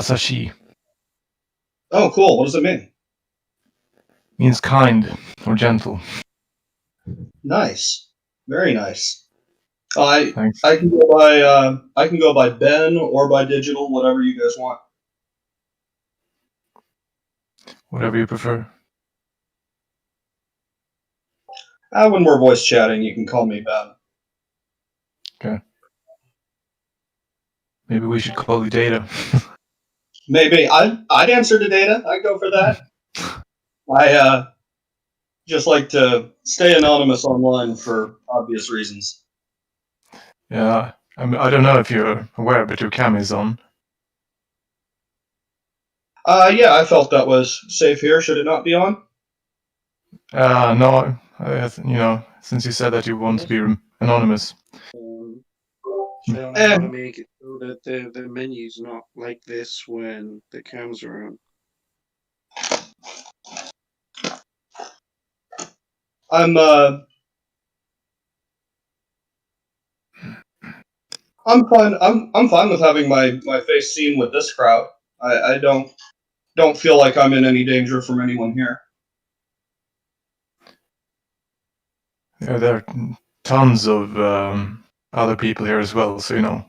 Sashi Oh, cool. What does it mean? means kind or gentle. Nice. Very nice. I Thanks. I can go by Ben or by digital, whatever you guys want. Whatever you prefer. When we're voice chatting, you can call me Ben. Okay. Maybe we should call you Data. Maybe I'd answer to Data. I'd go for that. I just like to stay anonymous online for obvious reasons. Yeah. I don't know if you're aware, but your cam is on. Yeah, I felt that was safe here. Should it not be on? No, since you said that you want to be anonymous. They'll have to make it so that the menu's not like this when the cams are on. I'm fine. I'm fine with having my face seen with this crowd. I don't feel like I'm in any danger from anyone here. Yeah, there are tons of other people here as well, so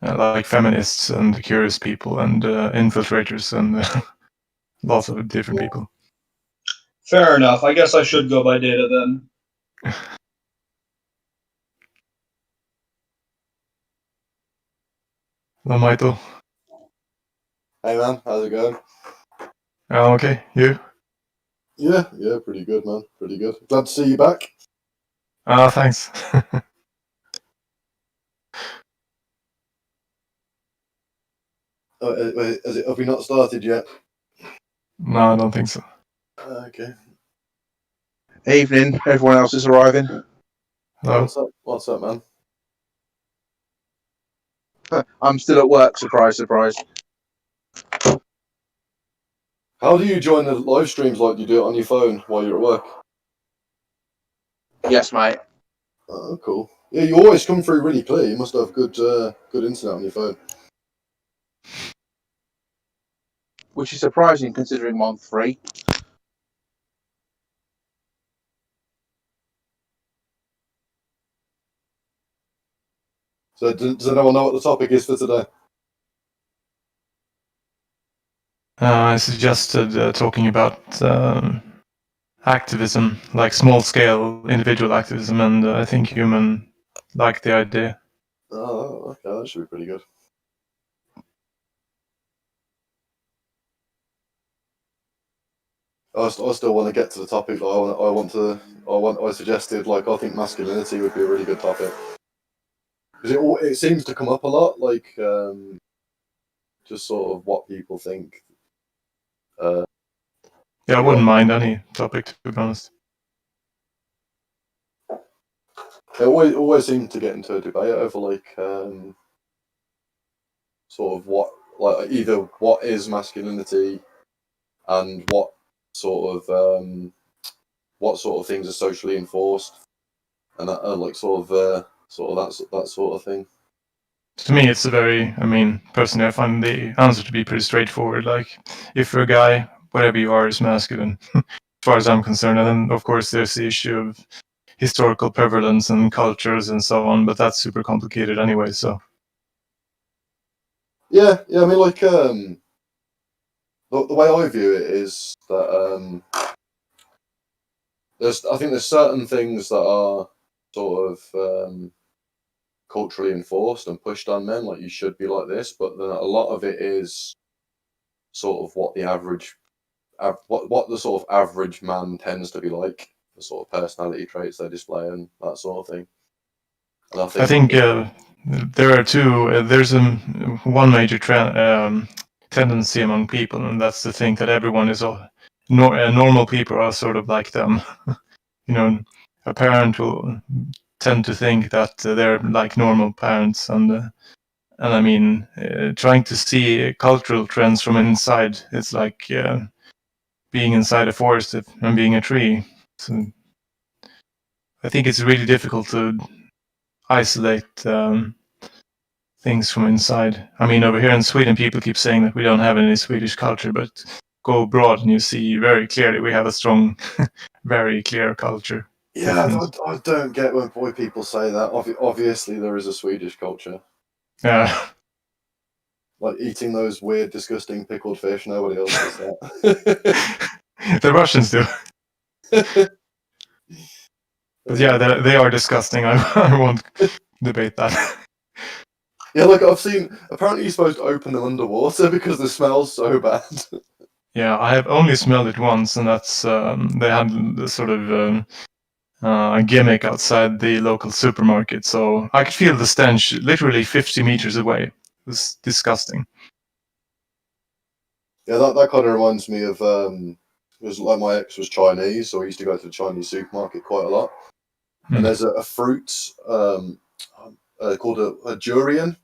like feminists and curious people and infiltrators and lots of different people. Fair enough. I guess I should go by Data then. Hello, Michael. Hey man, how's it going? Okay, you? Yeah, pretty good, man. Pretty good. Glad to see you back. Thanks. Have we not started yet? No, I don't think so. Okay. Evening, everyone else is arriving. Hello. What's up, man? I'm still at work, surprise, surprise. How do you join the live streams like you do it on your phone while you're at work? Yes, mate. Oh, cool. Yeah, you always come through really clear. You must have good internet on your phone. Which is surprising considering I'm on 3. So does anyone know what the topic is for today? I suggested talking about activism, like small-scale individual activism, and I think human like the idea. Oh, okay, that should be pretty good. I still want to get to the topic. I suggested I think masculinity would be a really good topic because it seems to come up a lot, like just sort of what people think. Yeah, I wouldn't mind any topic, to be honest. It always seems to get into a debate over sort of either what is masculinity and what sort of things are socially enforced and that sort of that sort of thing. To me, it's personally, I find the answer to be pretty straightforward. Like, if you're a guy, whatever you are is masculine, as far as I'm concerned. And then, of course, there's the issue of historical prevalence and cultures and so on, but that's super complicated anyway, so. Yeah, I mean, the way I view it is that I think there's certain things that are sort of culturally enforced and pushed on men, like you should be like this, but then a lot of it is sort of what the average, what the sort of average man tends to be like, the sort of personality traits they display and that sort of thing. And I think there are two. There's one major tendency among people, and that's to think that everyone is normal people are sort of like them. A parent will tend to think that they're like normal parents, and I mean, trying to see cultural trends from inside, it's like being inside a forest and being a tree. So I think it's really difficult to isolate things from inside. I mean, over here in Sweden, people keep saying that we don't have any Swedish culture, but go abroad and you see very clearly we have a strong, very clear culture. Yeah, Different. I don't get why people say that. Obviously, there is a Swedish culture. Yeah. Like eating those weird, disgusting pickled fish. Nobody else does that. The Russians do. But yeah, they are disgusting. I won't debate that. Yeah, like I've seen. Apparently, you're supposed to open them underwater because the smell's so bad. Yeah, I have only smelled it once, and that's they had the sort of a gimmick outside the local supermarket, so I could feel the stench literally 50 meters away. It was disgusting. Yeah, that kind of reminds me of because like my ex was Chinese, so I used to go to the Chinese supermarket quite a lot. Hmm. And there's a fruit called a durian,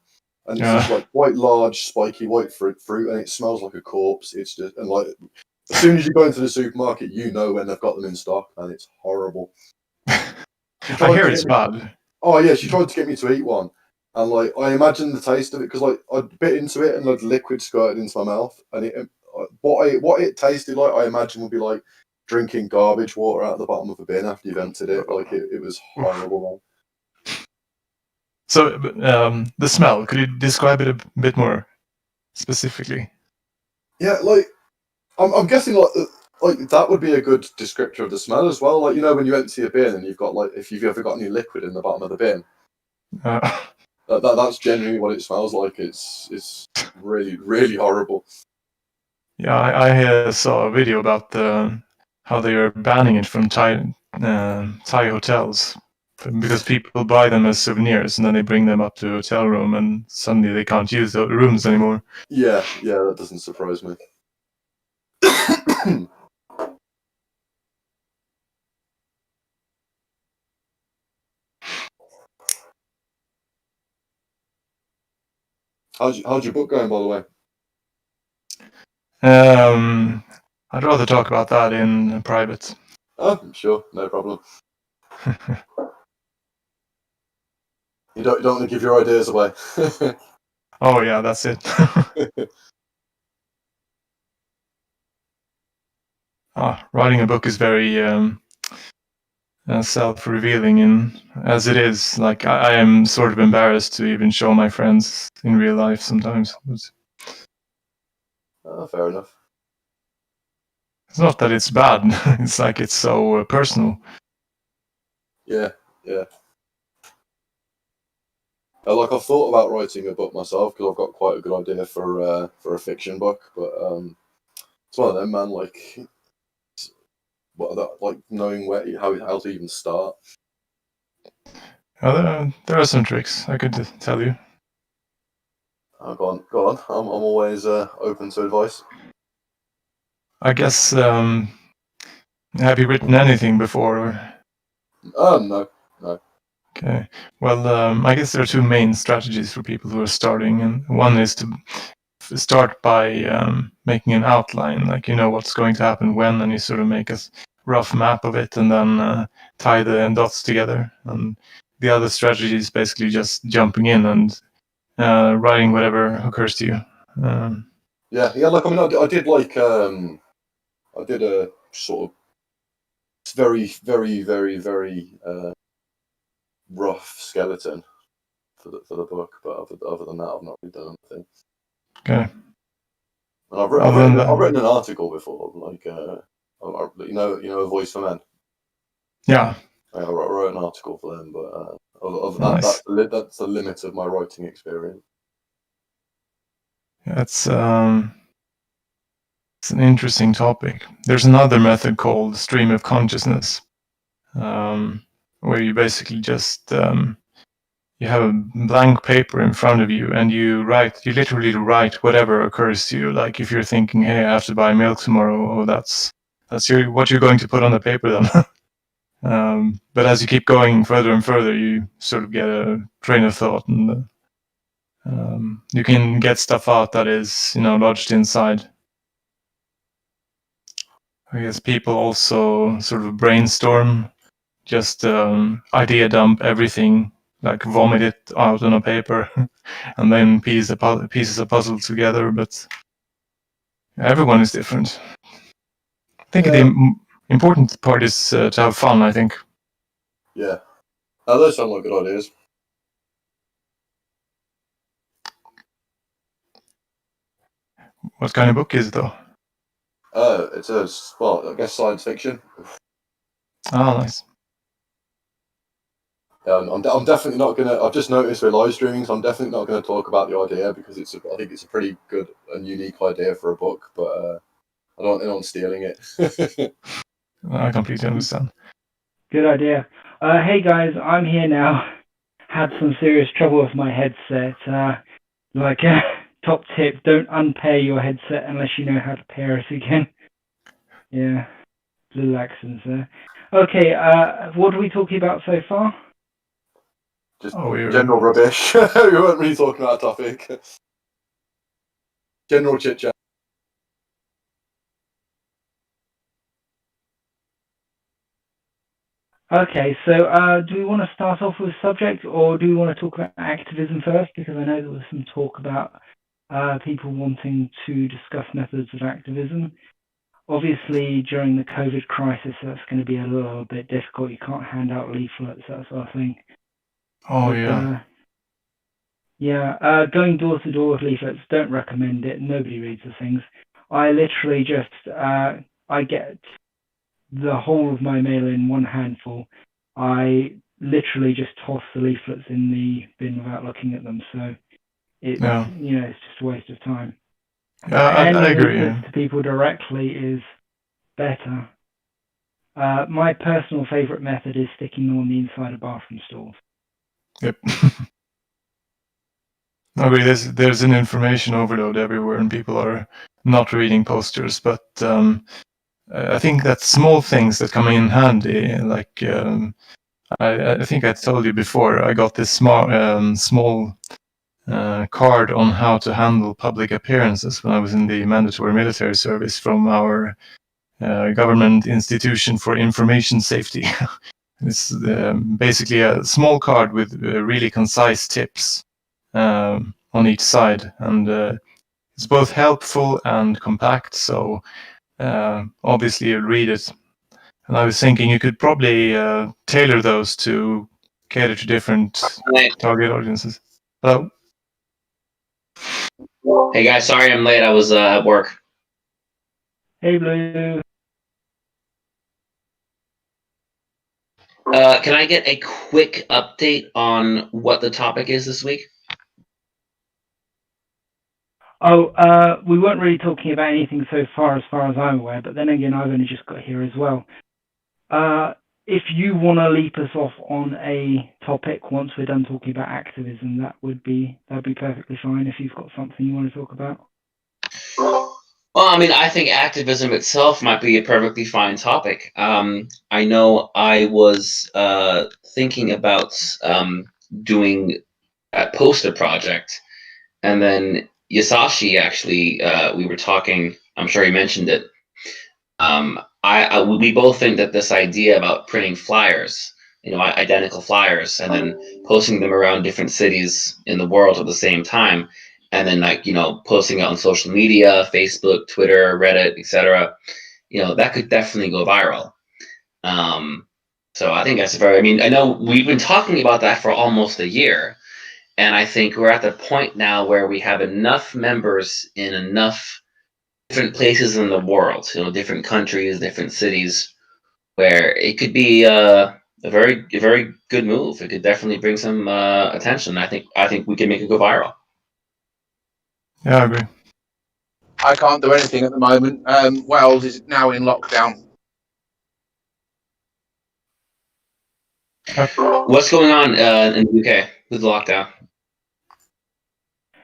and it's Yeah. just like quite large, spiky white fruit, and it smells like a corpse. It's just and like as soon as you go into the supermarket, you know when they've got them in stock, and it's horrible. I hear it's bad. Oh yeah, she tried to get me to eat one, and like I imagined the taste of it because like I bit into it and like liquid squirted into my mouth, and it what it tasted like I imagine would be like drinking garbage water out of the bottom of a bin after you've emptied it. Like it was horrible, man. So the smell, could you describe it a bit more specifically? Yeah, like I'm guessing like that would be a good descriptor of the smell as well. Like you know when you empty a bin and you've got like if you've ever got any liquid in the bottom of the bin. That's generally what it smells like. It's really, really horrible. Yeah, I saw a video about how they are banning it from Thai hotels because people buy them as souvenirs and then they bring them up to a hotel room and suddenly they can't use the rooms anymore. Yeah, that doesn't surprise me. How's your book going, by the way? I'd rather talk about that in private. Oh, sure, no problem. You don't want to give your ideas away. Oh yeah, that's it. Writing a book is very self-revealing, and as it is, like I am sort of embarrassed to even show my friends in real life sometimes. Fair enough. It's not that it's bad; it's like it's so personal. Yeah. Like I've thought about writing a book myself because I've got quite a good idea for a fiction book, but it's one of them, man. Like, like knowing how to even start. There are some tricks I could tell you. Go on. I'm always open to advice. I guess. Have you written anything before? Or? No. Okay. Well, I guess there are two main strategies for people who are starting, and one is to start by making an outline, like you know what's going to happen when, and you sort of make a rough map of it, and then tie the dots together. And the other strategy is basically just jumping in and writing whatever occurs to you. Yeah. Like I mean, I did like I did a sort of very, very, very, very rough skeleton for the book, but other than that, I've not really done anything. Okay. And I've written an article before, like you know, A Voice for Men. Yeah. I wrote an article for them, but other than Nice. that's the limit of my writing experience. It's an interesting topic. There's another method called stream of consciousness, where you basically just you have a blank paper in front of you and you literally write whatever occurs to you. Like if you're thinking, hey, I have to buy milk tomorrow, that's what you're going to put on the paper then. But as you keep going further and further, you sort of get a train of thought, and you can get stuff out that is, lodged inside. I guess people also sort of brainstorm, just idea dump everything like vomit it out on a paper, and then pieces of puzzle together. But everyone is different. I think the important part is to have fun. I think. Yeah. Those sound like good ideas. What kind of book is it though? It's I guess science fiction. Oh, nice. I'm definitely not gonna. I've just noticed we're live streaming, so I'm definitely not gonna talk about the idea because I think it's a pretty good and unique idea for a book, but I don't think I'm stealing it. I completely understand. Good idea. Hey guys, I'm here now. Had some serious trouble with my headset. Top tip, don't unpair your headset unless you know how to pair it again. Yeah, little accidents there. Okay, what are we talking about so far? Just we were... general rubbish. We weren't really talking about a topic. General chit chat. Okay, so do we want to start off with subject, or do we want to talk about activism first? Because I know there was some talk about people wanting to discuss methods of activism. Obviously, during the COVID crisis, that's going to be a little bit difficult. You can't hand out leaflets, that sort of thing. Oh, But, yeah. Going door to door with leaflets, don't recommend it. Nobody reads the things. I literally just, I get the whole of my mail in one handful. I literally just toss the leaflets in the bin without looking at them. So it's, it's just a waste of time. Yeah, I agree. Leaflets to people directly is better. My personal favorite method is sticking them on the inside of bathroom stalls. Yep. I agree. There's an information overload everywhere, and people are not reading posters. But I think that small things that come in handy, like I think I told you before, I got this small card on how to handle public appearances when I was in the mandatory military service from our government institution for information safety. It's basically a small card with really concise tips on each side, and it's both helpful and compact, so obviously you'll read it. And I was thinking you could probably tailor those to cater to different target audiences. Hello? Hey guys, sorry I'm late. I was at work. Hey, Blue. Can I get a quick update on what the topic is this week? Oh, we weren't really talking about anything so far as I'm aware, but then again, I've only just got here as well. If you want to leap us off on a topic once we're done talking about activism, that'd be perfectly fine if you've got something you want to talk about. Well, I mean, I think activism itself might be a perfectly fine topic. I know I was thinking about doing a poster project, and then Yasashi actually, we were talking, I'm sure he mentioned it. We both think that this idea about printing flyers, identical flyers, and then posting them around different cities in the world at the same time, and then posting it on social media, Facebook, Twitter, Reddit, etc. That could definitely go viral. So I think that's I know we've been talking about that for almost a year, and I think we're at the point now where we have enough members in enough different places in the world, different countries, different cities, where it could be a very good move. It could definitely bring some attention. I think we can make it go viral. Yeah, I agree. I can't do anything at the moment. Wales is now in lockdown. What's going on in the UK with the lockdown?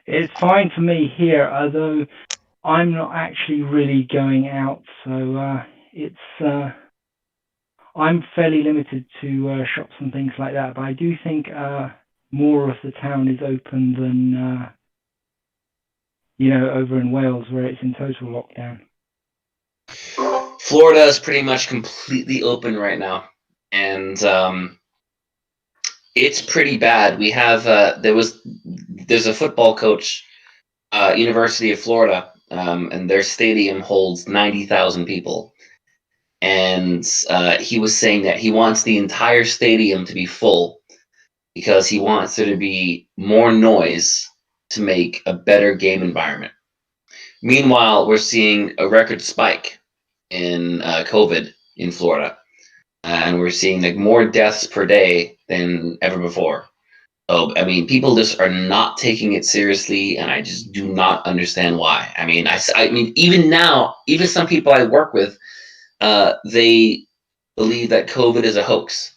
It's fine for me here, although I'm not actually really going out, so I'm fairly limited to shops and things like that. But I do think more of the town is open than over in Wales, where it's in total lockdown. Florida is pretty much completely open right now, and It's pretty bad. We have there's a football coach, University of Florida, and their stadium holds 90,000 people, and he was saying that he wants the entire stadium to be full because he wants there to be more noise to make a better game environment. Meanwhile, we're seeing a record spike in COVID in Florida, and we're seeing like more deaths per day than ever before. So, I mean, people just are not taking it seriously, and I just do not understand why. I mean, I mean, even now, even some people I work with, they believe that COVID is a hoax.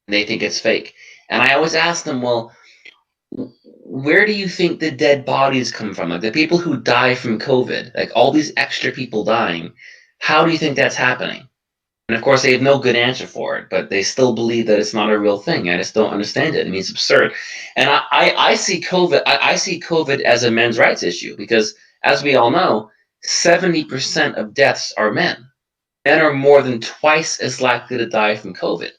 They think it's fake, and I always ask them, well, where do you think the dead bodies come from? Like the people who die from COVID, like all these extra people dying, how do you think that's happening? And of course, they have no good answer for it, but they still believe that it's not a real thing. I just don't understand it. I mean, it's absurd. And I see COVID. I see COVID as a men's rights issue because, as we all know, 70% of deaths are men. Men are more than twice as likely to die from COVID.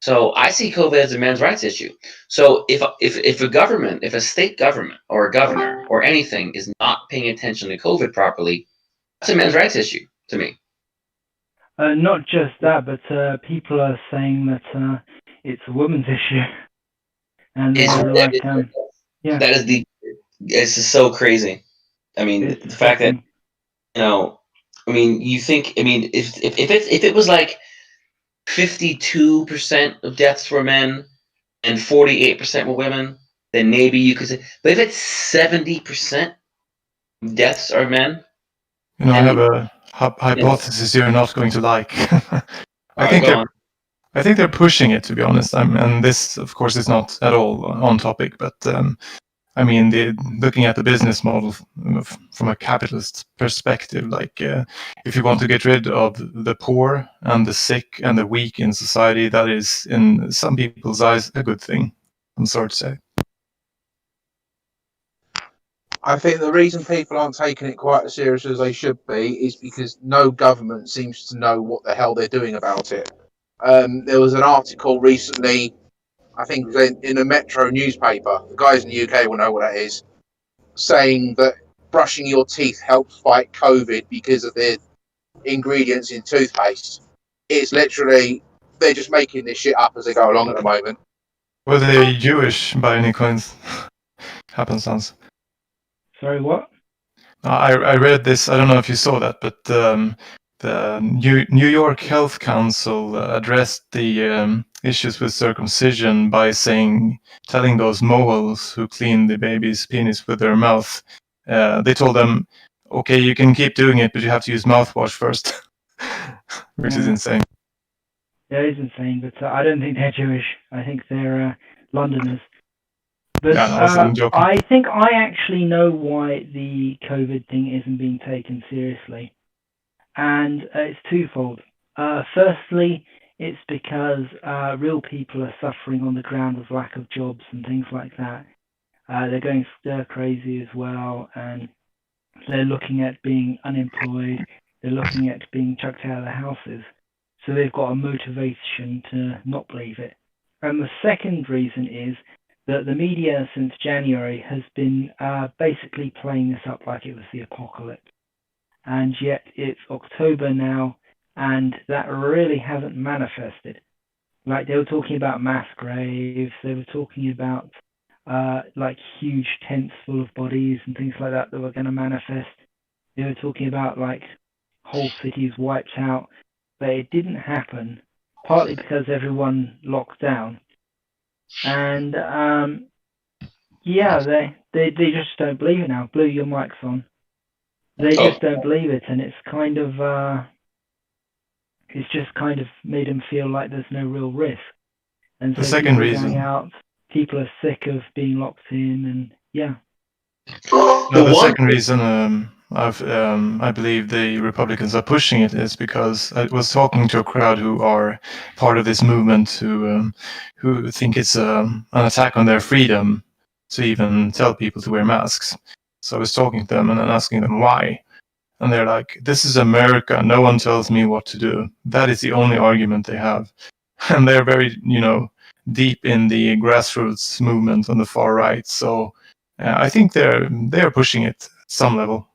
So I see COVID as a men's rights issue. So if a government, if a state government or a governor or anything is not paying attention to COVID properly, that's a men's rights issue to me. Not just that, but people are saying that it's a woman's issue, and yeah, that is it's just so crazy. I mean, it's the fact that I mean, you think, I mean, if it was like 52% of deaths were men and 48% were women, then maybe you could say. But if it's 70% of deaths are men, I have a hypothesis you're not going to like. I think they're pushing it, to be honest. And this, of course, is not at all on topic, but I mean, looking at the business model from a capitalist perspective, like if you want to get rid of the poor and the sick and the weak in society, that is, in some people's eyes, a good thing, I'm sorry to say. I think the reason people aren't taking it quite as serious as they should be is because no government seems to know what the hell they're doing about it. There was an article recently, I think it was in a Metro newspaper, the guys in the UK will know what that is, saying that brushing your teeth helps fight COVID because of the ingredients in toothpaste. It's literally, they're just making this shit up as they go along at the moment. Were they Jewish by any coins? Happenstance. Sorry, what? I read this, I don't know if you saw that, but the New York Health Council addressed the issues with circumcision by telling those moles who clean the baby's penis with their mouth, they told them, okay, you can keep doing it, but you have to use mouthwash first, which is insane. Yeah, it is insane, but I don't think they're Jewish. I think they're Londoners. But I'm joking. I think I actually know why the COVID thing isn't being taken seriously. And it's twofold. Firstly, it's because real people are suffering on the ground with lack of jobs and things like that. They're going stir crazy as well, and they're looking at being unemployed. They're looking at being chucked out of their houses. So they've got a motivation to not believe it. And the second reason is that the media since January has been basically playing this up like it was the apocalypse. And yet it's October now, and that really hasn't manifested. Like, they were talking about mass graves, they were talking about like huge tents full of bodies and things like that were going to manifest. They were talking about like whole cities wiped out, but it didn't happen, partly because everyone locked down. And yeah, they just don't believe it now. Blue, your mic's on. They just don't believe it, and it's kind of it's just kind of made them feel like there's no real risk. And so the second people are reason, going out, people are sick of being locked in, and yeah. the second reason I believe the Republicans are pushing it is because I was talking to a crowd who are part of this movement who think it's an attack on their freedom to even tell people to wear masks. So I was talking to them and then asking them why. And they're like, this is America. No one tells me what to do. That is the only argument they have. And they're very, deep in the grassroots movement on the far right. So I think they're pushing it at some level.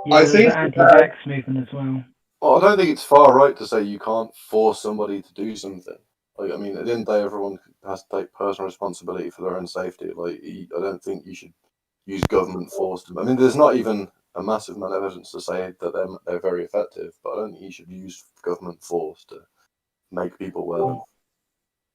Yeah, I there's think the anti-vax movement as well. Well, I don't think it's far right to say you can't force somebody to do something. Like, I mean, at the end of the day, everyone has to take personal responsibility for their own safety. Like, I don't think you should use government force to. I mean, there's not even a massive amount of evidence to say that they're very effective, but I don't think you should use government force to make people wear them.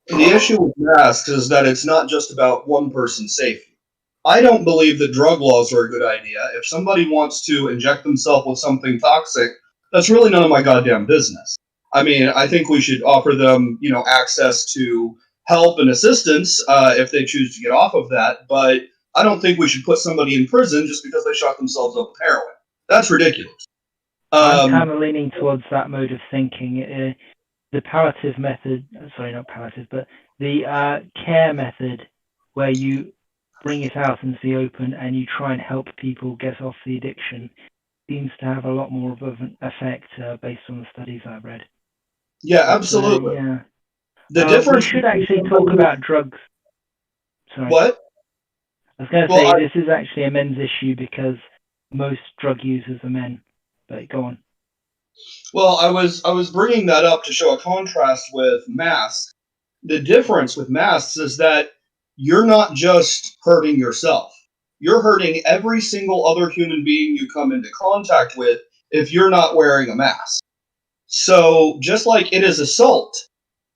the issue with masks is that it's not just about one person's safety. I don't believe that drug laws are a good idea. If somebody wants to inject themselves with something toxic, that's really none of my goddamn business. I mean, I think we should offer them, access to help and assistance if they choose to get off of that. But I don't think we should put somebody in prison just because they shot themselves up with heroin. That's ridiculous. I'm kind of leaning towards that mode of thinking. The palliative method, sorry, not palliative, but the care method, where you bring it out into the open and you try and help people get off the addiction, seems to have a lot more of an effect based on the studies I've read. Yeah, absolutely. Yeah. The difference. We should actually talk about drugs. Sorry. What? I was going to say, this is actually a men's issue because most drug users are men. But go on. Well, I was bringing that up to show a contrast with masks. The difference with masks is that you're not just hurting yourself. You're hurting every single other human being you come into contact with if you're not wearing a mask. So just like it is assault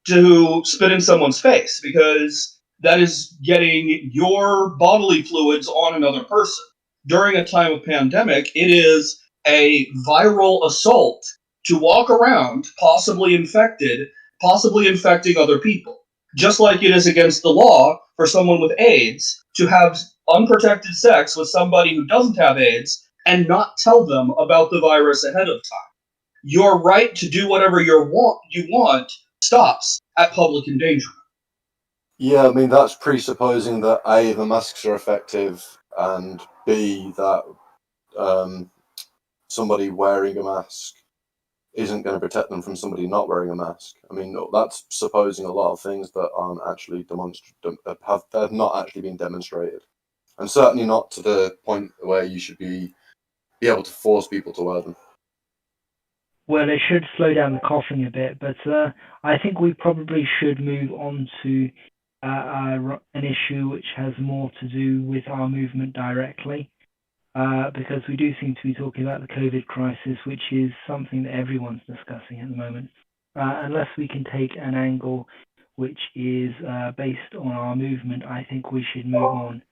to spit in someone's face, because that is getting your bodily fluids on another person. During a time of pandemic, it is a viral assault to walk around possibly infected, possibly infecting other people. Just like it is against the law for someone with AIDS to have unprotected sex with somebody who doesn't have AIDS and not tell them about the virus ahead of time. Your right to do whatever you want stops at public endangerment. Yeah, I mean, that's presupposing that A, the masks are effective, and B, that somebody wearing a mask isn't going to protect them from somebody not wearing a mask. I mean, that's supposing a lot of things that aren't actually have not actually been demonstrated, and certainly not to the point where you should be able to force people to wear them. Well, it should slow down the coughing a bit, but I think we probably should move on to an issue which has more to do with our movement directly. Because we do seem to be talking about the COVID crisis, which is something that everyone's discussing at the moment. Unless we can take an angle which is based on our movement, I think we should move on,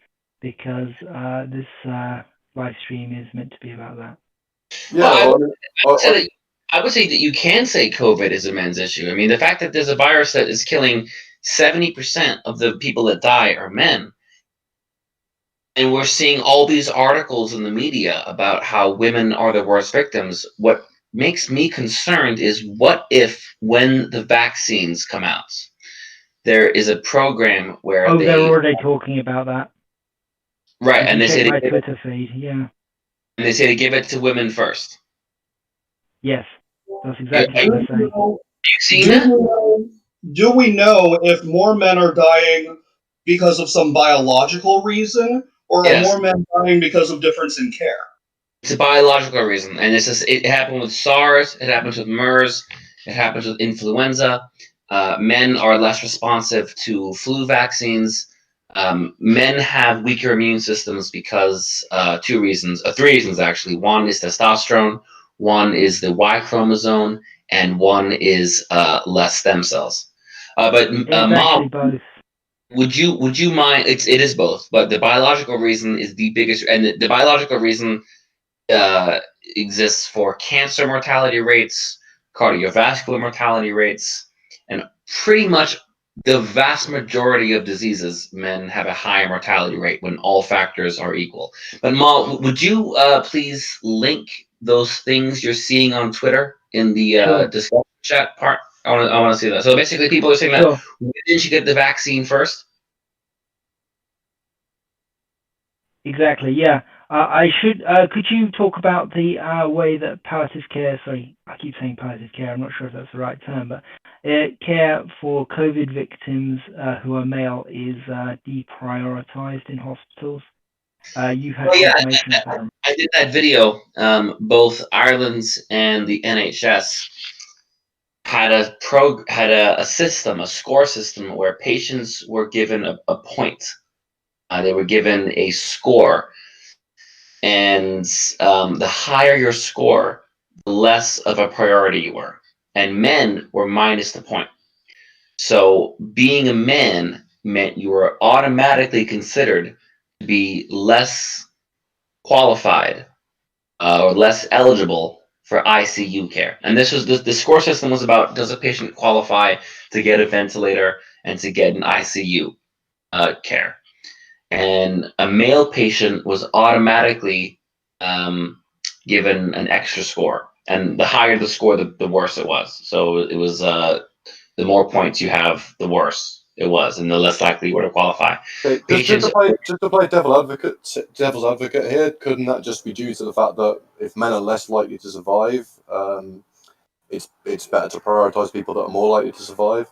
because this live stream is meant to be about that. Yeah, I would say that you can say COVID is a men's issue. I mean, the fact that there's a virus that is killing 70% of the people that die are men. And we're seeing all these articles in the media about how women are the worst victims. What makes me concerned is, what if, when the vaccines come out, there is a program where they're already talking about that. Right, and they say my Twitter feed, yeah. And they say they give it to women first. Yes, that's exactly what they're saying. Have you seen that? Do we know if more men are dying because of some biological reason, or are more men dying because of difference in care? It's a biological reason, and it happened with SARS, it happens with MERS, it happens with influenza. Men are less responsive to flu vaccines. Men have weaker immune systems because three reasons actually. One is testosterone, one is the Y chromosome, and one is less stem cells. But Mom, both. Would you mind? It is both, but the biological reason is the biggest, and the biological reason exists for cancer mortality rates, cardiovascular mortality rates, and pretty much the vast majority of diseases. Men have a higher mortality rate when all factors are equal. But Mal, would you please link those things you're seeing on Twitter in the discussion chat part? I want to see that. So basically, people are saying that didn't you get the vaccine first? Exactly. Yeah. I should. Could you talk about the way that palliative care? Sorry, I keep saying palliative care. I'm not sure if that's the right term, but care for COVID victims who are male is deprioritized in hospitals. You had Well, yeah, confirmation of that. I did that video. Both Ireland's and the NHS had a system, a score system, where patients were given a point. They were given a score, and the higher your score, the less of a priority you were. And men were minus the point. So being a man meant you were automatically considered to be less qualified or less eligible for ICU care. And this was the score system was about, does a patient qualify to get a ventilator and to get an ICU care? And a male patient was automatically given an extra score, and the higher the score, the worse it was. So it was the more points you have, the worse it was, and the less likely you were to qualify. Okay, just to play devil's advocate here, couldn't that just be due to the fact that if men are less likely to survive, it's better to prioritize people that are more likely to survive?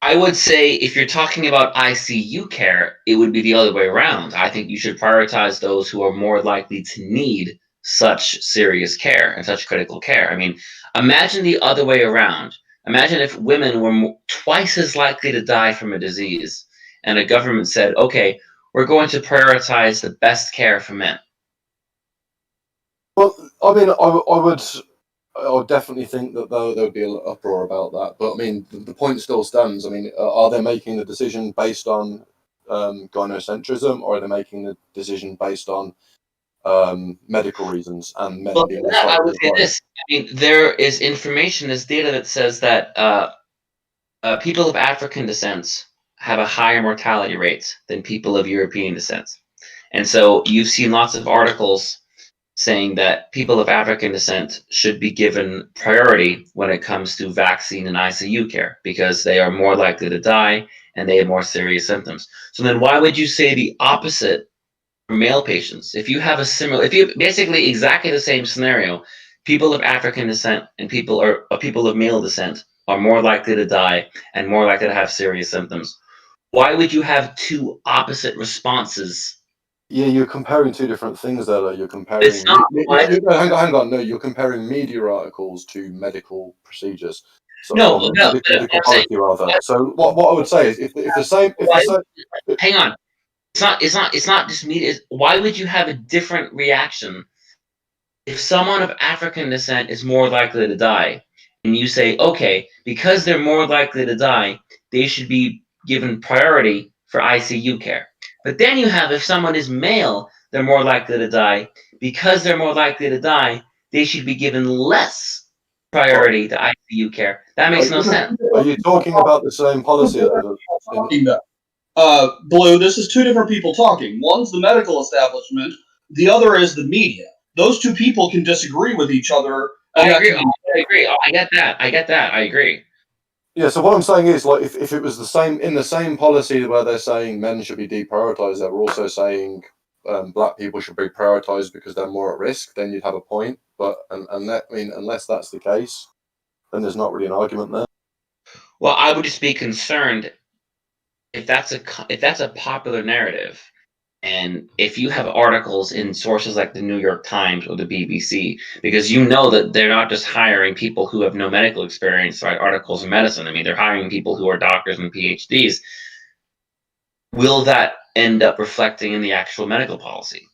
I would say if you're talking about ICU care, it would be the other way around. I think you should prioritize those who are more likely to need such serious care and such critical care. I mean, imagine the other way around. Imagine if women were twice as likely to die from a disease, and a government said, okay, we're going to prioritize the best care for men. Well, I mean, I would definitely think that there would be an uproar about that. But I mean, the point still stands. I mean, are they making the decision based on gynocentrism, or are they making the decision based on medical reasons and men Well, being yeah, I slightly would say survived? this. I mean, there is information, there's data that says that people of African descent have a higher mortality rate than people of European descent. And so you've seen lots of articles saying that people of African descent should be given priority when it comes to vaccine and ICU care because they are more likely to die and they have more serious symptoms. So then why would you say the opposite for male patients? If you have if you basically exactly the same scenario, people of African descent and people of male descent are more likely to die and more likely to have serious symptoms. Why would you have two opposite responses? Yeah, you're comparing two different things there. Though. You're comparing. It's not. Hang on. No, you're comparing media articles to medical procedures. So, No, or no. medical I'm saying, policy rather. So what I would say is, if the same, hang on. It's not just media. Why would you have a different reaction if someone of African descent is more likely to die, and you say, okay, because they're more likely to die, they should be given priority for ICU care. But then you have, if someone is male, they're more likely to die. Because they're more likely to die, they should be given less priority to ICU care. That makes no sense. Are you talking about the same policy? Blue, this is two different people talking. One's the medical establishment, the other is the media. Those two people can disagree with each other. I agree. I get that. I agree. Yeah, so what I'm saying is, like, if it was the same in the same policy where they're saying men should be deprioritized, they're also saying black people should be prioritized because they're more at risk, then you'd have a point. But unless that's the case, then there's not really an argument there. Well, I would just be concerned if that's a popular narrative, and if you have articles in sources like the New York Times or the BBC, because you know that they're not just hiring people who have no medical experience to write articles in medicine. I mean, they're hiring people who are doctors and PhDs. Will that end up reflecting in the actual medical policy?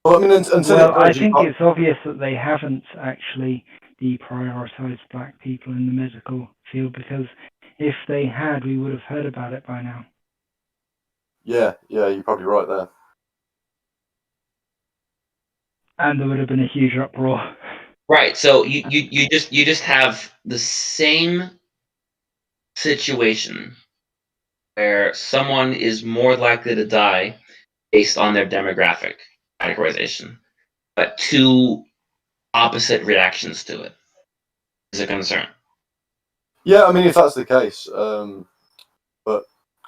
Well, I mean, I think it's obvious that they haven't actually deprioritized black people in the medical field, because if they had, we would have heard about it by now. Yeah, you're probably right there. And there would have been a huge uproar. Right. So you just have the same situation where someone is more likely to die based on their demographic categorization, but two opposite reactions to it is a concern. Yeah, I mean, if that's the case, but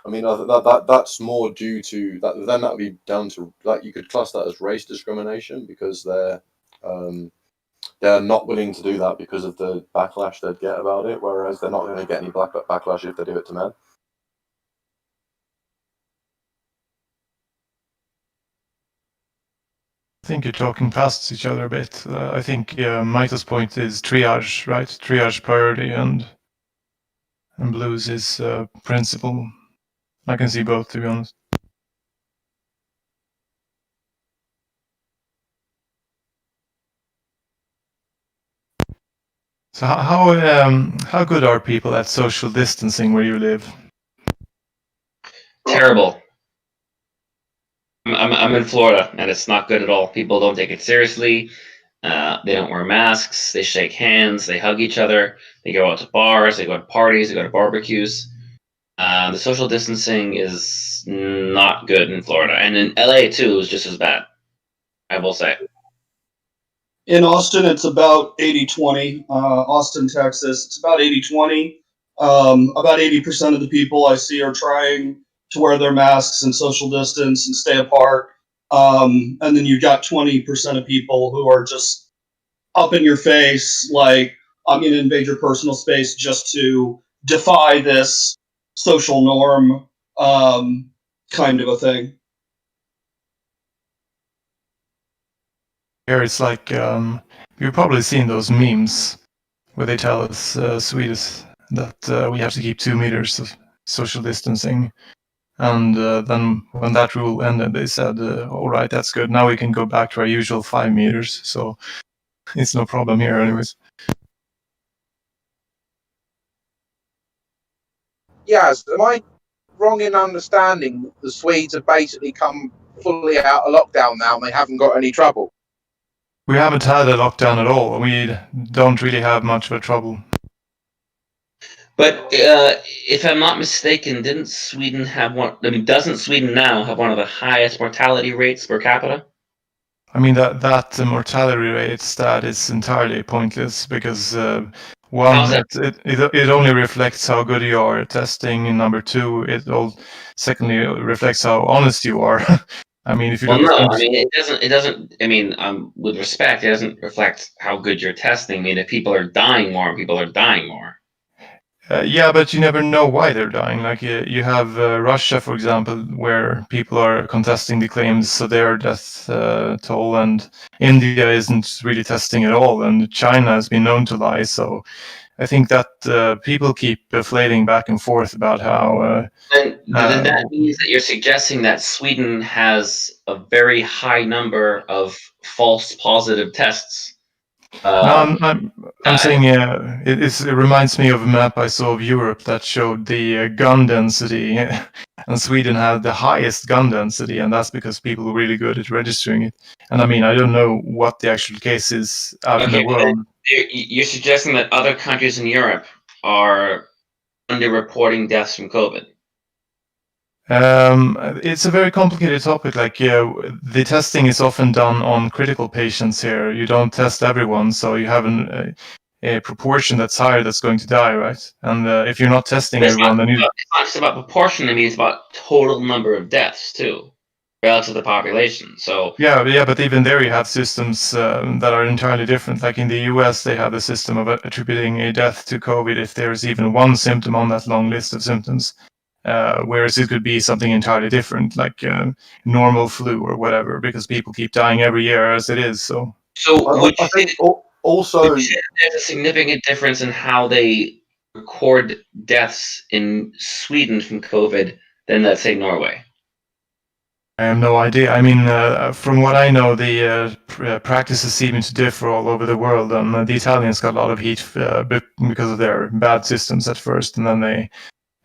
I mean, that's more due to that. Then that would be down to, like, you could class that as race discrimination because they're they're not willing to do that because of the backlash they'd get about it, whereas they're not going to get any backlash if they do it to men. I think you're talking past each other a bit. I think Michael's point is triage, right? Triage priority, and Blues is principle. I can see both, to be honest. So how good are people at social distancing where you live? Terrible. I'm in Florida, and it's not good at all. People don't take it seriously. They don't wear masks. They shake hands. They hug each other. They go out to bars. They go to parties. They go to barbecues. The social distancing is not good in Florida, and in LA too is just as bad. I will say. In Austin, it's about 80-20. Austin, Texas, it's about 80-20. About 80% of the people I see are trying to wear their masks and social distance and stay apart. And then you've got 20% of people who are just up in your face, like, I'm going to invade your personal space just to defy this social norm kind of a thing. Here it's like you've probably seen those memes where they tell us Swedes that we have to keep 2 meters of social distancing. And then when that rule ended, they said, all right, that's good. Now we can go back to our usual 5 meters. So it's no problem here anyways. Yes, am I wrong in understanding the Swedes have basically come fully out of lockdown now and they haven't got any trouble? We haven't had a lockdown at all. We don't really have much of a trouble. But if I'm not mistaken, didn't Sweden have one? I mean, doesn't Sweden now have one of the highest mortality rates per capita? I mean, that mortality rate stat is entirely pointless because one, it only reflects how good you are at testing, and number two, secondly, it reflects how honest you are. I mean, if you Well, don't. no, I mean, it doesn't. I mean, with respect, it doesn't reflect how good you're testing. I mean, if people are dying more, people are dying more. Yeah, but you never know why they're dying. Like you have Russia, for example, where people are contesting the claims, so their death toll, and India isn't really testing at all, and China has been known to lie. So I think that people keep flating back and forth about how. Then that means that you're suggesting that Sweden has a very high number of false positive tests. No, I'm saying it reminds me of a map I saw of Europe that showed the gun density, and Sweden had the highest gun density, and that's because people were really good at registering it. And I mean, I don't know what the actual case is out in the world. You're suggesting that other countries in Europe are underreporting deaths from COVID. It's a very complicated topic. Like, the testing is often done on critical patients here. You don't test everyone, so you have a proportion that's higher that's going to die, right? And if you're not testing everyone, then it's not just about proportion. I mean, it's about total number of deaths too, relative to the population. So yeah, but even there you have systems that are entirely different. Like in the US, they have the system of attributing a death to COVID if there's even one symptom on that long list of symptoms. Whereas it could be something entirely different, like normal flu or whatever, because people keep dying every year as it is. So I think also there's a significant difference in how they record deaths in Sweden from COVID than, let's say, Norway. I have no idea. I mean, from what I know, the practices seem to differ all over the world, and the Italians got a lot of heat because of their bad systems at first, and then they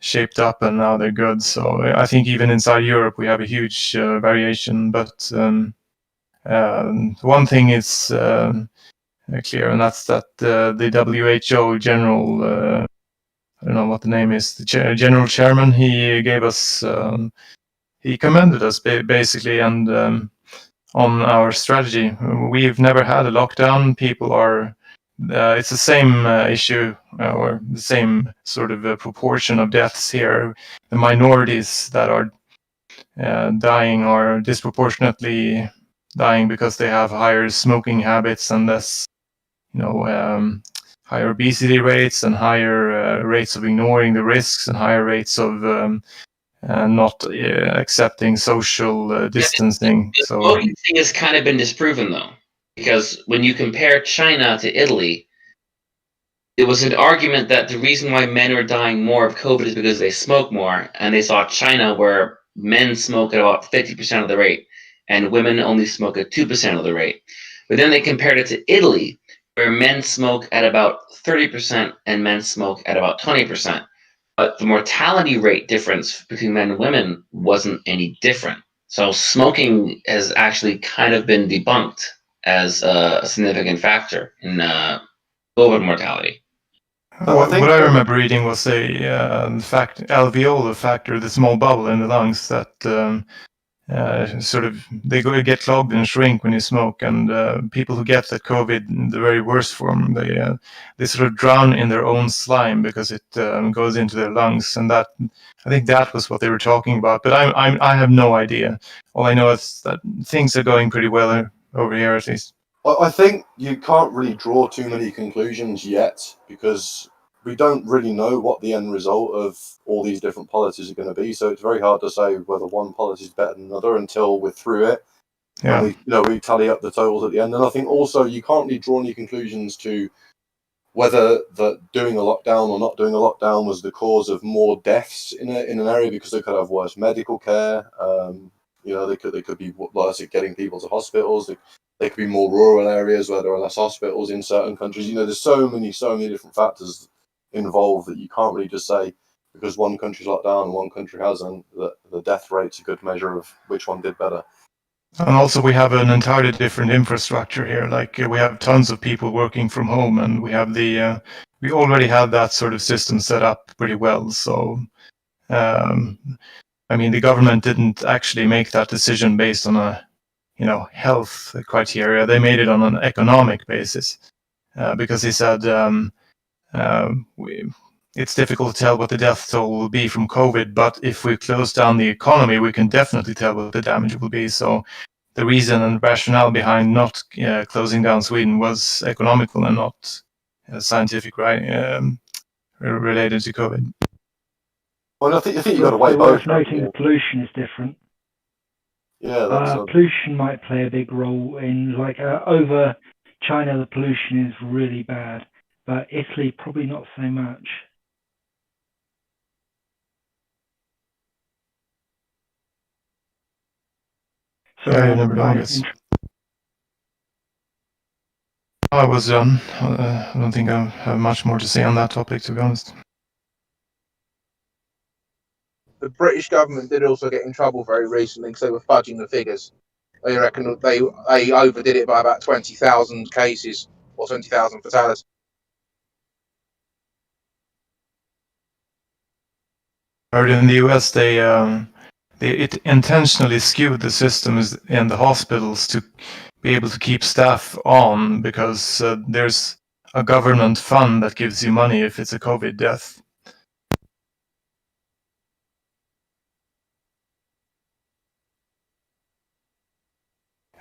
shaped up and now they're good. So I think even inside Europe we have a huge variation, but one thing is clear, and that's that the WHO general, I don't know what the name is, the general chairman, he gave us, he commended us basically, and on our strategy. We've never had a lockdown. People are it's the same issue or the same sort of proportion of deaths here. The minorities that are dying are disproportionately dying because they have higher smoking habits and less higher obesity rates and higher rates of ignoring the risks and higher rates of not accepting social distancing. The So smoking thing has kind of been disproven, though, because when you compare China to Italy, it was an argument that the reason why men are dying more of COVID is because they smoke more, and they saw China where men smoke at about 50% of the rate, and women only smoke at 2% of the rate. But then they compared it to Italy, where men smoke at about 30% and men smoke at about 20%. But the mortality rate difference between men and women wasn't any different. So smoking has actually kind of been debunked as a significant factor in COVID mortality. what I remember reading was alveolar factor, the small bubble in the lungs that sort of they get clogged and shrink when you smoke, and people who get that COVID in the very worst form, they sort of drown in their own slime because it goes into their lungs, and that I think that was what they were talking about. But I have no idea. All I know is that things are going pretty well over here, at least. I think you can't really draw too many conclusions yet because we don't really know what the end result of all these different policies are going to be. So it's very hard to say whether one policy is better than another until we're through it. Yeah. And we tally up the totals at the end. And I think also you can't really draw any conclusions to whether that doing a lockdown or not doing a lockdown was the cause of more deaths in an area because they could have worse medical care. They could be worse at getting people to hospitals. They could be more rural areas where there are less hospitals in certain countries. There's so many different factors involved that you can't really just say because one country's locked down and one country hasn't, that the death rate's a good measure of which one did better. And also we have an entirely different infrastructure here. Like we have tons of people working from home, and we have we already have that sort of system set up pretty well. So, the government didn't actually make that decision based on a health criteria. They made it on an economic basis because they said it's difficult to tell what the death toll will be from COVID, but if we close down the economy, we can definitely tell what the damage will be. So the reason and rationale behind not closing down Sweden was economical and not scientific, related to COVID. Well, I think you got to weigh worth both. noting the pollution is different. Yeah, pollution might play a big role in, over China, the pollution is really bad, but Italy probably not so much. So Yeah, you never know, I guess. I was done. I don't think I have much more to say on that topic, to be honest. The British government did also get in trouble very recently because they were fudging the figures. They reckon they overdid it by about 20,000 cases or 20,000 fatalities. In the US, they intentionally skewed the systems in the hospitals to be able to keep staff on because there's a government fund that gives you money if it's a COVID death.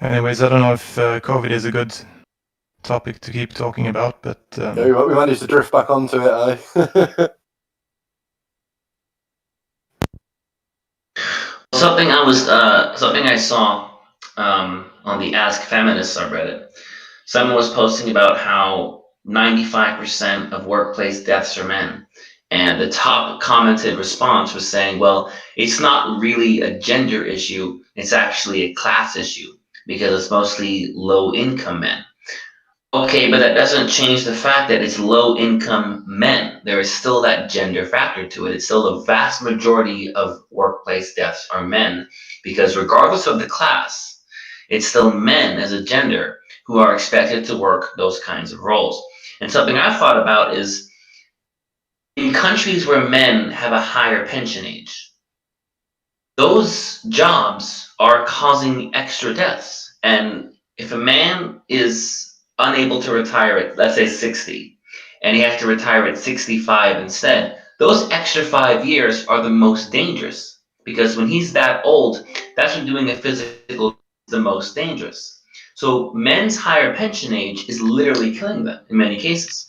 Anyways, I don't know if COVID is a good topic to keep talking about, but we managed to drift back onto it, eh? Something I saw on the Ask Feminist subreddit. Someone was posting about how 95% of workplace deaths are men. And the top commented response was saying, well, it's not really a gender issue, it's actually a class issue because it's mostly low-income men. Okay, but that doesn't change the fact that it's low-income men. There is still that gender factor to it. It's still the vast majority of workplace deaths are men because regardless of the class, it's still men as a gender who are expected to work those kinds of roles. And something I've thought about is in countries where men have a higher pension age, those jobs are causing extra deaths. And if a man is unable to retire at, let's say, 60, and he has to retire at 65 instead, those extra 5 years are the most dangerous because when he's that old, that's when doing a physical is the most dangerous. So men's higher pension age is literally killing them in many cases.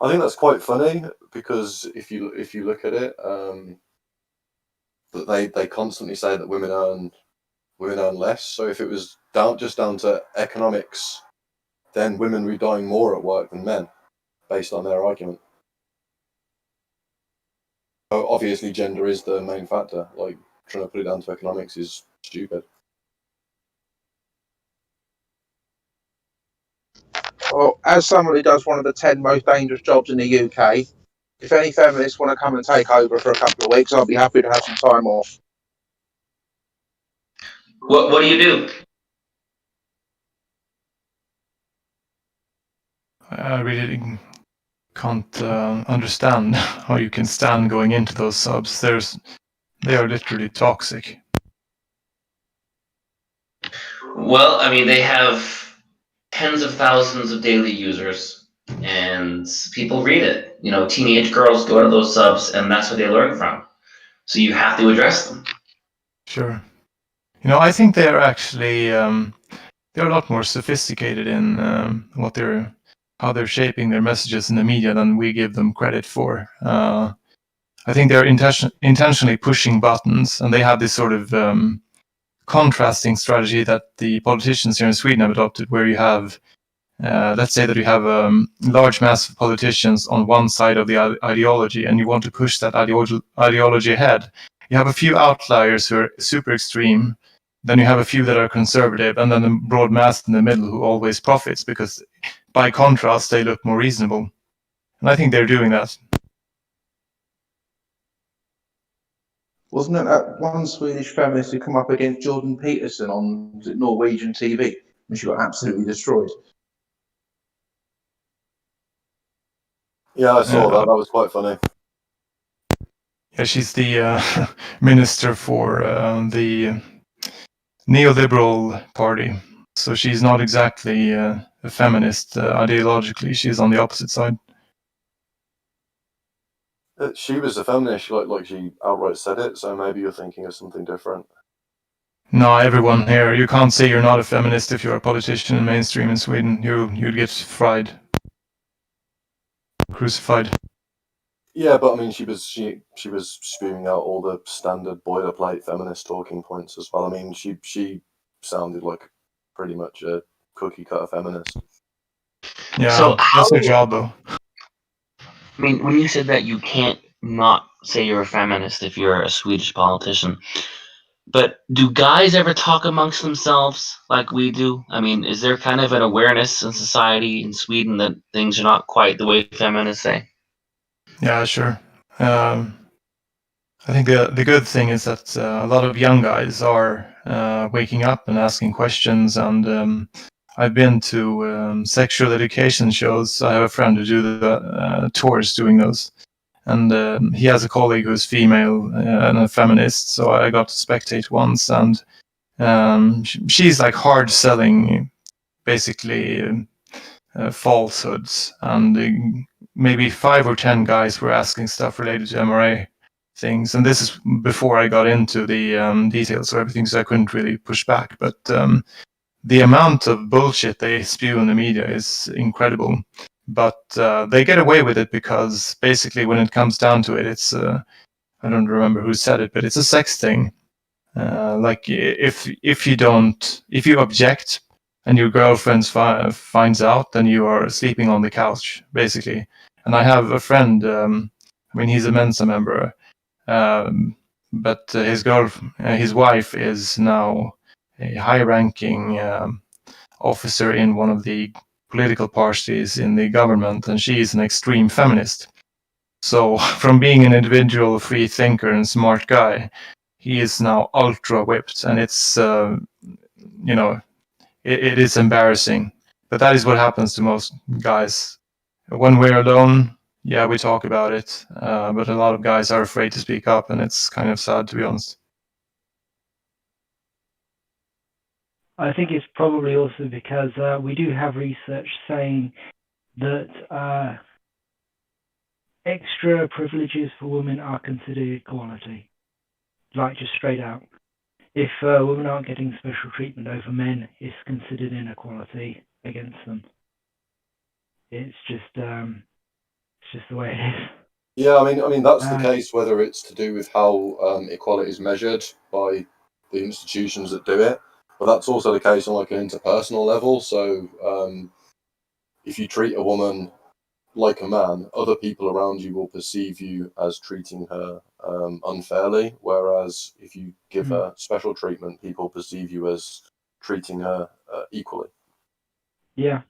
I think that's quite funny because if you look at it, that they constantly say that women earn less. So if it was down to economics, then women would be dying more at work than men, based on their argument. So obviously, gender is the main factor. Like, trying to put it down to economics is stupid. Well, as someone who does one of the 10 most dangerous jobs in the UK, if any feminists want to come and take over for a couple of weeks, I'll be happy to have some time off. What do you do? I really can't understand how you can stand going into those subs. They are literally toxic. Well, I mean, they have tens of thousands of daily users, and people read it. You know, teenage girls go to those subs, and that's what they learn from. So you have to address them. Sure. You know, I think they're actually they're a lot more sophisticated in how they're shaping their messages in the media than we give them credit for. I think they're intentionally pushing buttons, and they have this sort of contrasting strategy that the politicians here in Sweden have adopted, where you have, let's say that you have a large mass of politicians on one side of the ideology, and you want to push that ideology ahead. You have a few outliers who are super extreme, then you have a few that are conservative, and then the broad mass in the middle who always profits because, by contrast, they look more reasonable. And I think they're doing that. Wasn't it that one Swedish feminist who come up against Jordan Peterson on Norwegian TV, and she got absolutely destroyed? Yeah, I saw that. That was quite funny. Yeah, she's the minister for the neoliberal party. So she's not exactly a feminist ideologically. She's on the opposite side. She was a feminist, like she outright said it. So maybe you're thinking of something different. No, everyone here, you can't say you're not a feminist if you're a politician in mainstream in Sweden. You'd get fried, crucified. Yeah, but I mean, she was spewing out all the standard boilerplate feminist talking points as well. I mean, she sounded like pretty much a cookie cutter feminist. Yeah, So that's her how- job though. I mean, when you said that you can't not say you're a feminist if you're a Swedish politician, but do guys ever talk amongst themselves like we do? I mean, is there kind of an awareness in society in Sweden that things are not quite the way feminists say? Yeah, sure. I think the good thing is that a lot of young guys are waking up and asking questions, and I've been to sexual education shows. I have a friend who do the tours doing those, and he has a colleague who's female and a feminist, so I got to spectate once, and she's like hard selling basically falsehoods, and maybe 5 or 10 guys were asking stuff related to MRA things, and this is before I got into the details of everything, so I couldn't really push back. But the amount of bullshit they spew in the media is incredible. But they get away with it because basically, when it comes down to it, it's I don't remember who said it, but it's a sex thing. Like if you object and your girlfriend finds out, then you are sleeping on the couch, basically. And I have a friend. I mean, he's a Mensa member. But his wife is now a high-ranking officer in one of the political parties in the government, and she is an extreme feminist. So, from being an individual free thinker and smart guy, he is now ultra whipped, and it's it is embarrassing. But that is what happens to most guys. When we're alone, yeah, we talk about it, but a lot of guys are afraid to speak up, and it's kind of sad, to be honest. I think it's probably also because we do have research saying that extra privileges for women are considered equality. like just straight out. If women aren't getting special treatment over men, it's considered inequality against them. It's just the way it is. Yeah, I mean that's the Uh, case whether it's to do with how equality is measured by the institutions that do it, but that's also the case on like an interpersonal level. So if you treat a woman like a man, other people around you will perceive you as treating her unfairly, whereas if you give her special treatment, people perceive you as treating her equally. Yeah,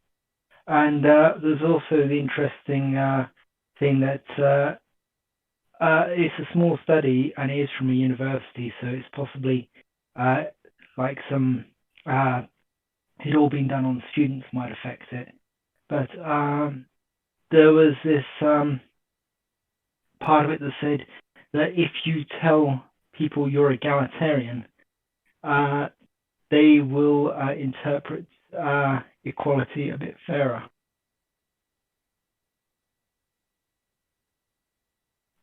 and there's also the interesting thing that it's a small study and it is from a university, so it's possibly like some it all been done on students might affect it. But there was this part of it that said that if you tell people you're egalitarian, they will interpret equality a bit fairer.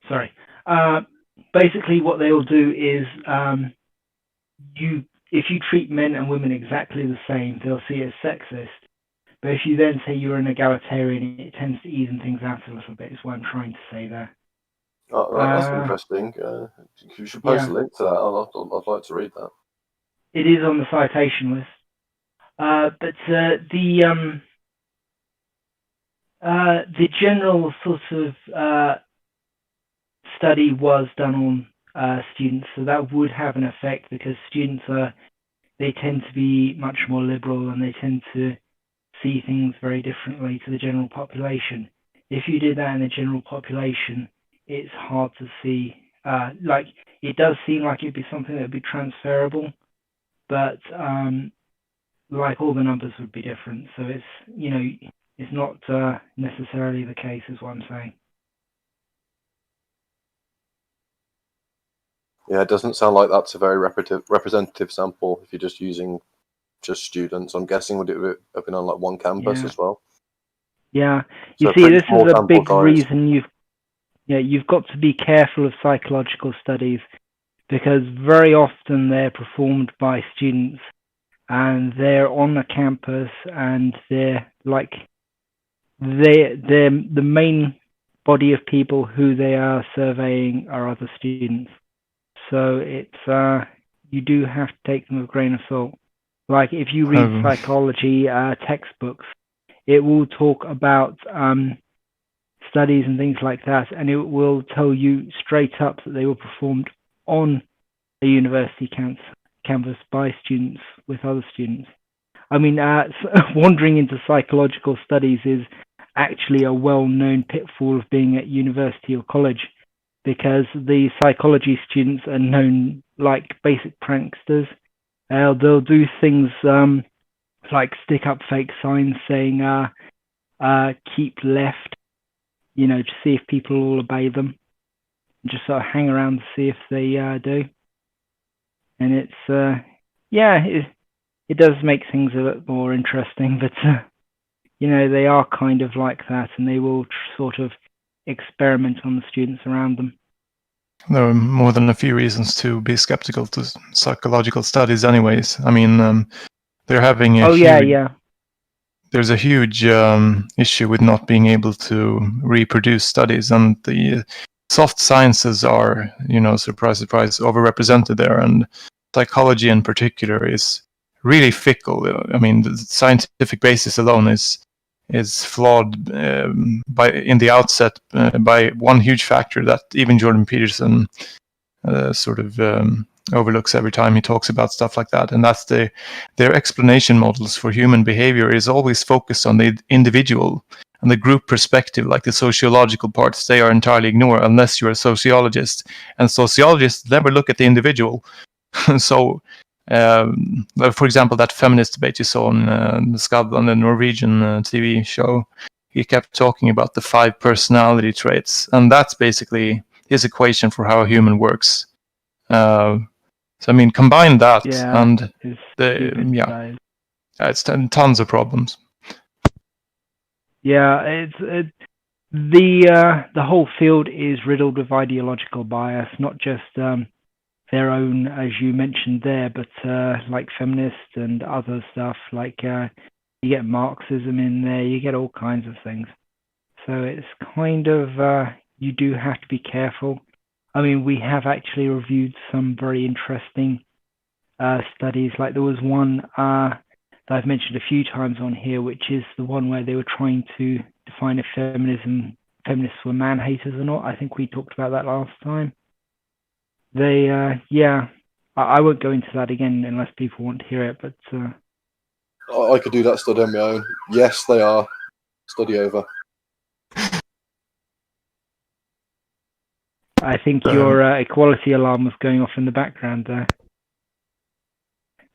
Sorry. Basically, what they'll do is if you treat men and women exactly the same, they'll see it as sexist. But if you then say you're an egalitarian, it tends to even things out a little bit, is what I'm trying to say there. Oh, that's interesting. You should post a link to that. I'd like to read that. It is on the citation list. But the general sort of study was done on students, so that would have an effect because students they tend to be much more liberal and they tend to see things very differently to the general population. If you did that in the general population, it's hard to see. Like it does seem like it'd be something that would be transferable, but like all the numbers would be different. So it's it's not necessarily the case, is what I'm saying. Yeah, it doesn't sound like that's a very representative sample if you're just using just students. I'm guessing would it have been on like one campus as well? Yeah, So you see, this is a sample big size. reason you've got to be careful of psychological studies because very often they're performed by students and they're on a campus and they're the main body of people who they are surveying are other students. So it's you do have to take them with a grain of salt. Like if you read psychology textbooks, it will talk about studies and things like that, and it will tell you straight up that they were performed on a university campus by students with other students. I mean, wandering into psychological studies is actually a well-known pitfall of being at university or college, because the psychology students are known like basic pranksters. They'll do things like stick up fake signs saying keep left, to see if people will obey them. Just sort of hang around to see if they do. And it's, it does make things a bit more interesting, but, they are kind of like that, and they will sort of experiment on the students around them. There are more than a few reasons to be skeptical to psychological studies anyways. I mean, they're having there's a huge issue with not being able to reproduce studies, and the soft sciences are, surprise, surprise, overrepresented there, and psychology in particular is really fickle. I mean, the scientific basis alone is flawed in the outset by one huge factor that even Jordan Peterson sort of overlooks every time he talks about stuff like that, and that's their explanation models for human behavior is always focused on the individual and the group perspective, like the sociological parts. They are entirely ignored unless you're a sociologist, and sociologists never look at the individual. So for example, that feminist debate you saw on Skavlan, the Norwegian TV show, he kept talking about the 5 personality traits, and that's basically his equation for how a human works. So I mean, combine that and it's tons of problems. Yeah, the whole field is riddled with ideological bias, not just their own, as you mentioned there, but like feminists and other stuff, like you get Marxism in there, you get all kinds of things. So it's kind of, you do have to be careful. I mean, we have actually reviewed some very interesting studies. Like there was one that I've mentioned a few times on here, which is the one where they were trying to define if feminists were man-haters or not. I think we talked about that last time. They, I won't go into that again unless people want to hear it, but... I could do that study on my own. Yes, they are. Study over. I think your equality alarm was going off in the background there.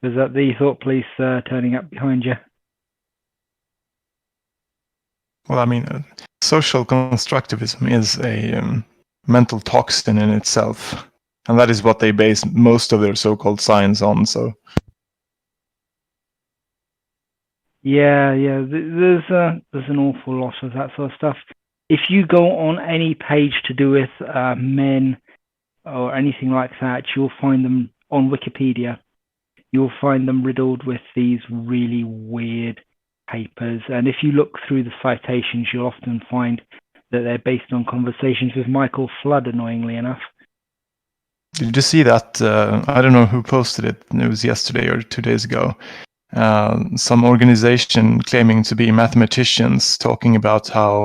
Was that the thought police turning up behind you? Well, I mean, social constructivism is a mental toxin in itself, and that is what they base most of their so-called science on. So, yeah, there's an awful lot of that sort of stuff. If you go on any page to do with men or anything like that, you'll find them on Wikipedia. You'll find them riddled with these really weird papers. And if you look through the citations, you'll often find that they're based on conversations with Michael Flood, annoyingly enough. did you see that? I don't know who posted it. It was yesterday or 2 days ago. Some organization claiming to be mathematicians talking about how